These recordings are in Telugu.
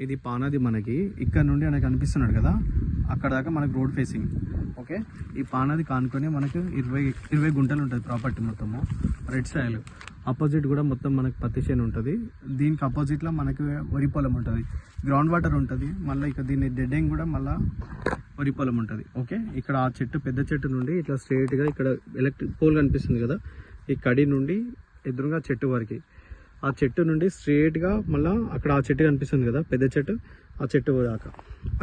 ఇది పానది మనకి ఇక్కడ నుండి మనకు కనిపిస్తున్నాడు కదా, అక్కడ దాకా మనకు రోడ్ ఫేసింగ్. ఓకే, ఈ పానది కానుకొని మనకు 20 గుంటలు ఉంటుంది ప్రాపర్టీ మొత్తము. రెడ్ సైడ్ ఆపోజిట్ కూడా మొత్తం మనకు పత్తి చేను ఉంటుంది. దీనికి ఆపోజిట్లో మనకి వరి పొలం ఉంటుంది, గ్రౌండ్ వాటర్ ఉంటుంది. మళ్ళీ ఇక దీన్ని డెడ్ ఎండ్ కూడా మళ్ళీ వరి పొలం ఉంటుంది. ఓకే, ఇక్కడ ఆ చెట్టు పెద్ద చెట్టు నుండి ఇట్లా స్ట్రైట్గా ఇక్కడ ఎలక్ట్రిక్ పోల్ కనిపిస్తుంది కదా, ఈ కడి నుండి ఎదురుగా చెట్టు వరకు, ఆ చెట్టు నుండి స్ట్రైట్గా మళ్ళీ అక్కడ ఆ చెట్టు కనిపిస్తుంది కదా పెద్ద చెట్టు, ఆ చెట్టు దాకా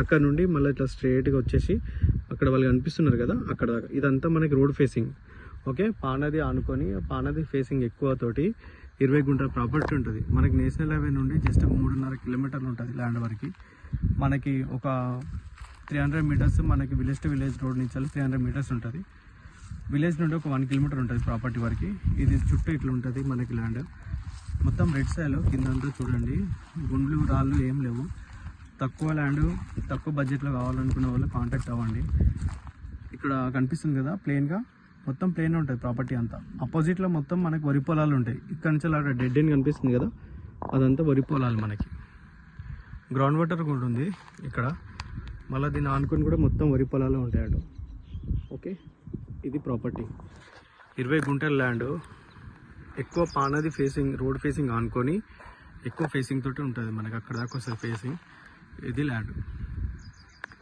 అక్కడ నుండి మళ్ళీ ఇట్లా స్ట్రైట్గా వచ్చేసి అక్కడ వాళ్ళు కనిపిస్తున్నారు కదా అక్కడ దాకా ఇదంతా మనకి రోడ్ ఫేసింగ్. ఓకే, పానది ఆనుకొని పానది ఫేసింగ్ ఎక్కువ తోటి 20 గుంటల ప్రాపర్టీ ఉంటుంది మనకి. నేషనల్ హైవే నుండి జస్ట్ 3.5 కిలోమీటర్లు ఉంటుంది ల్యాండ్ వరకు. మనకి ఒక 300 మీటర్స్ మనకి విలేజ్ టు విలేజ్ రోడ్ నుంచి 300 మీటర్స్ ఉంటుంది. విలేజ్ నుండి ఒక 1 కిలోమీటర్ ఉంటుంది ప్రాపర్టీ వరకు. ఇది చుట్టూ ఇట్లా ఉంటుంది మనకి ల్యాండ్ మొత్తం. రెడ్ సైడ్లో కిందంతా చూడండి, గుండ్లు రాళ్ళు ఏం లేవు. తక్కువ ల్యాండ్ తక్కువ బడ్జెట్లో కావాలనుకునే వాళ్ళు కాంటాక్ట్ అవ్వండి. ఇక్కడ కనిపిస్తుంది కదా ప్లెయిన్గా, మొత్తం ప్లెయిన్ ఉంటుంది ప్రాపర్టీ అంతా. అపోజిట్లో మొత్తం మనకి వరి పొలాలు ఉంటాయి. ఇక్కడ నుంచి అక్కడ డెడ్ ఎండ్ కనిపిస్తుంది కదా, అదంతా వరి పొలాలు మనకి. గ్రౌండ్ వాటర్ కూడా ఉంది ఇక్కడ. మళ్ళీ దీన్ని ఆనుకొని కూడా మొత్తం వరి పొలాలు ఉంటాయి అటు. ఓకే, ఇది ప్రాపర్టీ 20 గుంటల ల్యాండ్. ఎక్కువ పానది ఫేసింగ్ రోడ్ ఫేసింగ్ ఆనుకొని ఎక్కువ ఫేసింగ్ తోటి ఉంటుంది మనకి. అక్కడ దాకా వస్తుంది ఫేసింగ్. ఇది ల్యాండ్.